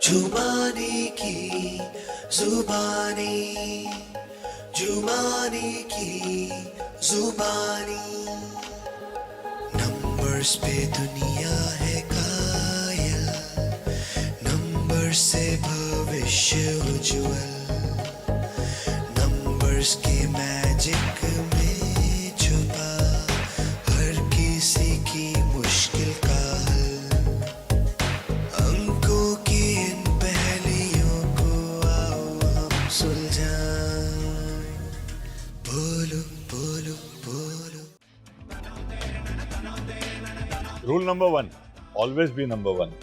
जुबानी की जुबानी, जुबानी की जुबानी। नंबर्स पे दुनिया है कायल, नंबर से भविष्य उज्जवल, नंबर्स के मैजिक में छुपा हर किसी की मुश्किल का हल। अंकों की इन पहेलियों को आओ हम सुलझाएं। बोलो बोलो बोलो। Rule number 1, always be number 1.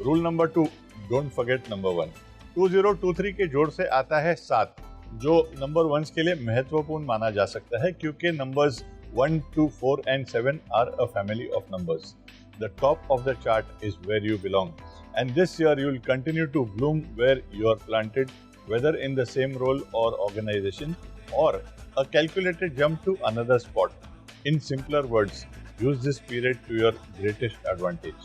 Rule number 2, don't forget number 1. 2023 के जोड़ से आता है 7, जो नंबर 1 के लिए महत्वपूर्ण माना जा सकता है क्योंकि numbers 1, 2, 4 and 7 are a family of numbers. The top of the chart is where you belong. And this year you will continue to bloom where you are planted, whether in the same role or organization or a calculated jump to another spot. In simpler words, use this period to your greatest advantage.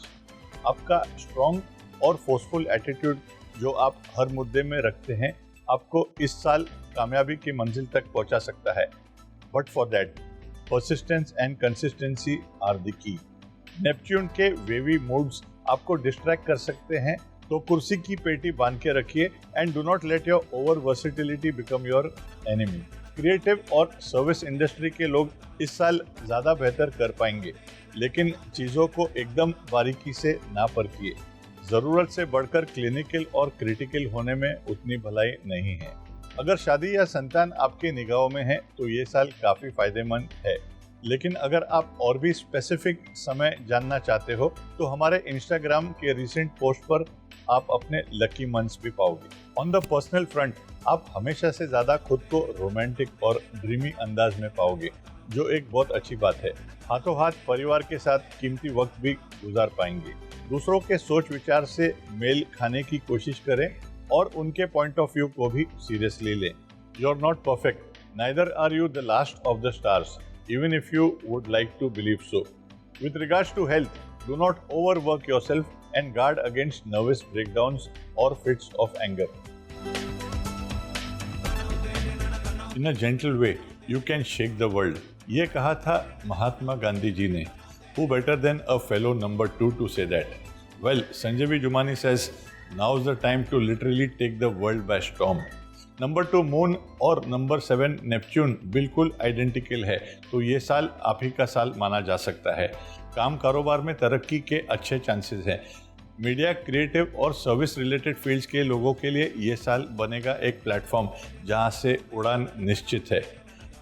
आपका strong और forceful attitude जो आप हर मुद्दे में रखते हैं आपको इस साल कामयाबी की मंजिल तक पहुंचा सकता है. But for that, persistence and consistency are the key. Neptune के वेवी मूड्स आपको डिस्ट्रैक्ट कर सकते हैं, तो कुर्सी की पेटी बांध के रखिए and do not let your over versatility become your enemy. Creative और सर्विस इंडस्ट्री के लोग इस साल ज़्यादा बेहतर कर पाएंगे, लेकिन चीज़ों को एकदम बारीकी से ना परखिए. ज़रूरत से बढ़कर क्लिनिकल और क्रिटिकल होने में उतनी भलाई नहीं है. अगर शादी या संतान आपकी निगाहों में है तो ये साल काफ़ी फायदेमंद है, लेकिन अगर आप और भी स्पेसिफिक समय जानना चाहते हो तो हमारे इंस्टाग्राम के रिसेंट पोस्ट पर आप अपने लकी मंथ्स भी पाओगे. ऑन द पर्सनल फ्रंट आप हमेशा से ज़्यादा खुद को रोमांटिक और ड्रीमी अंदाज में पाओगे, जो एक बहुत अच्छी बात है. हाथों हाथ परिवार के साथ कीमती वक्त भी गुजार पाएंगे. दूसरों के सोच विचार से मेल खाने की कोशिश करें और उनके पॉइंट ऑफ व्यू को भी सीरियसली लें. You are not perfect, neither are you the last of the stars, even if you would like to believe so. With regards to health, do not overwork yourself and guard against nervous breakdowns or fits of anger. In a gentle way, you can shake the world. ये कहा था महात्मा गांधी जी ने. Who better than a fellow number 2 to say that? Well, Sanjay V. Jumani says, now's the time to literally take the world by storm. Number 2 moon और number 7 Neptune बिल्कुल identical है, तो ये साल आप ही का साल माना जा सकता है. काम कारोबार में तरक्की के अच्छे चांसेस हैं. मीडिया, क्रिएटिव और सर्विस रिलेटेड फील्ड्स के लोगों के लिए ये साल बनेगा एक प्लेटफॉर्म जहां से उड़ान निश्चित है.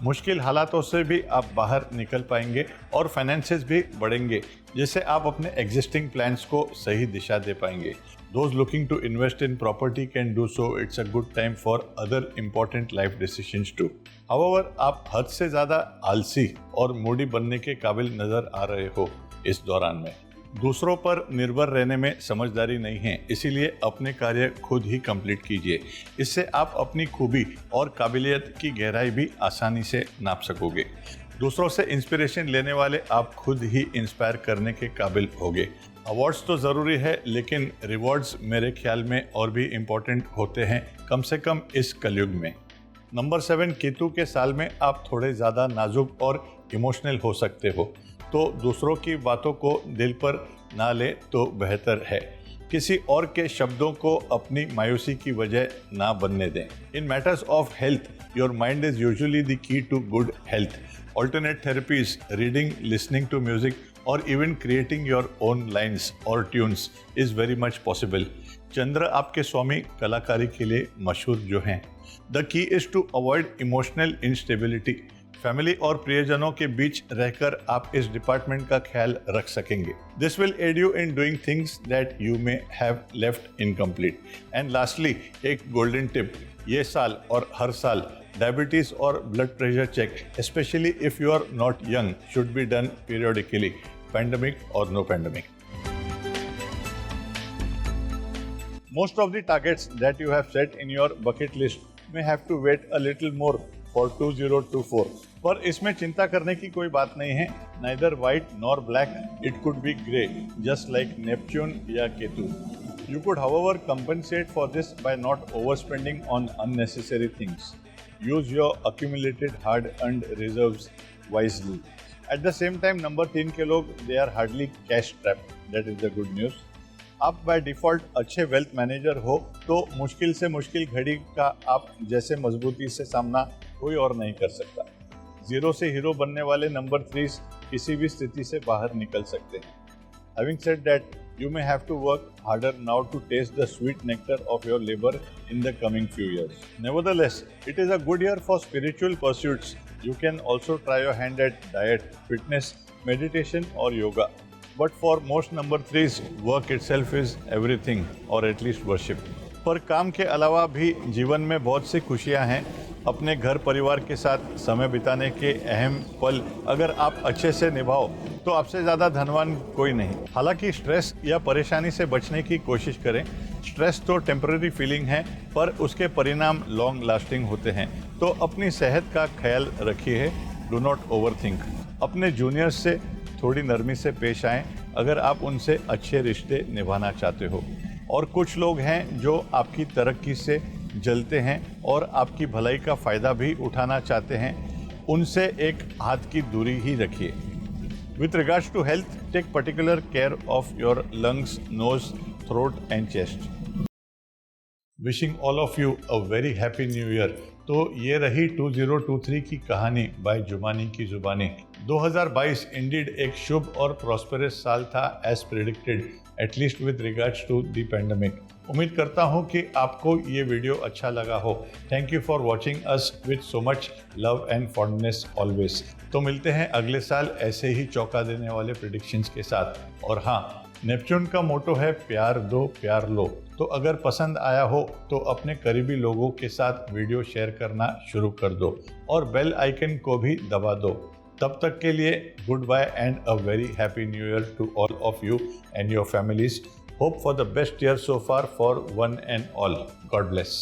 मुश्किल हालातों से भी आप बाहर निकल पाएंगे और फाइनेंसेस भी बढ़ेंगे, जिससे आप अपने एग्जिस्टिंग प्लान्स को सही दिशा दे पाएंगे. Those looking to invest in property can do so. It's a good time for other important life decisions too. However, आप हद से ज़्यादा आलसी और मूडी बनने के काबिल नज़र आ रहे हो इस दौरान में. दूसरों पर निर्भर रहने में समझदारी नहीं है, इसीलिए अपने कार्य खुद ही कंप्लीट कीजिए. इससे आप अपनी खूबी और काबिलियत की गहराई भी आसानी से नाप सकोगे. दूसरों से इंस्पिरेशन लेने वाले आप खुद ही इंस्पायर करने के काबिल होगे. अवार्ड्स तो ज़रूरी है, लेकिन रिवॉर्ड्स मेरे ख्याल में और भी इम्पोर्टेंट होते हैं, कम से कम इस कलयुग में. नंबर 7 केतु के साल में आप थोड़े ज़्यादा नाजुक और इमोशनल हो सकते हो, तो दूसरों की बातों को दिल पर ना ले तो बेहतर है. किसी और के शब्दों को अपनी मायूसी की वजह ना बनने दें. In matters of health, your mind is usually the key to good health. Alternate therapies, reading, listening to music, or even creating your own lines or tunes is very much possible. चंद्र आपके स्वामी कलाकारी के लिए मशहूर जो हैं. The key is to avoid emotional instability. Family और प्रियजनों के बीच रहकर आप इस डिपार्टमेंट का ख्याल रख सकेंगे. This will aid you in doing things that you may have left incomplete. And lastly, एक golden tip. ये साल और हर साल डायबिटीज और blood pressure check, especially if you are not young, should be done periodically, pandemic or no pandemic. Most of the targets that you have set in your bucket list may have to wait a little more for 2024. पर इसमें चिंता करने की कोई बात नहीं है. Neither white nor black, it could be grey, just like Neptune या Ketu. You could, however, compensate for this by not overspending on unnecessary things. Use your accumulated hard-earned reserves wisely. At the same time, number 3 के लोग they are hardly cash strapped. That is the good news. आप by default अच्छे wealth manager हो तो मुश्किल से मुश्किल घड़ी का आप जैसे मजबूती से सामना कोई और नहीं कर सकता। जीरो से हीरो बनने वाले नंबर 3 किसी भी स्थिति से बाहर निकल सकते हैं। Having said that, you may have to work harder now to taste the sweet nectar of your labor in the coming few years. Nevertheless, it is a good year for spiritual pursuits. You can also try your hand at diet, fitness, meditation or yoga. But for most number 3s, work itself is everything or at least worship. पर काम के अलावा भी जीवन में बहुत सी खुशियां हैं। अपने घर परिवार के साथ समय बिताने के अहम पल अगर आप अच्छे से निभाओ तो आपसे ज़्यादा धनवान कोई नहीं। हालांकि स्ट्रेस या परेशानी से बचने की कोशिश करें। स्ट्रेस तो टेम्पररी फीलिंग है पर उसके परिणाम लॉन्ग लास्टिंग होते हैं। तो अपनी सेहत का ख्याल रखिए। Do not overthink. अपने जूनियर्स से थोड़ी नरमी से पेश आएं अगर आप उनसे अच्छे रिश्ते निभाना चाहते हो। और कुछ लोग हैं जो आपकी तरक्की से जलते हैं और आपकी भलाई का फ़ायदा भी उठाना चाहते हैं। उनसे एक हाथ की दूरी ही रखिए। With regards to health, take particular care of your lungs, nose, throat and chest. Wishing all of you a very happy new year. तो ये रही 2023 की कहानी बाय जुमानी की जुबानी। 2022 इंडीड एक शुभ और प्रॉस्पेरस साल था as predicted, at least with regards to the pandemic. उम्मीद करता हूँ कि आपको ये वीडियो अच्छा लगा हो। Thank you for watching us with so much love and fondness always. तो मिलते हैं अगले साल ऐसे ही चौंका देने वाले प्रेडिक्शंस के साथ। और हाँ, नेपच्यून का मोटो है प्यार दो प्यार लो। तो अगर पसंद आया हो तो अपने करीबी लोगों के साथ वीडियो शेयर करना शुरू कर दो और बेल आइकन को भी दबा दो। तब तक के लिए good bye and a very happy new year to all of you and your families. Hope for the best year so far for one and all. God bless.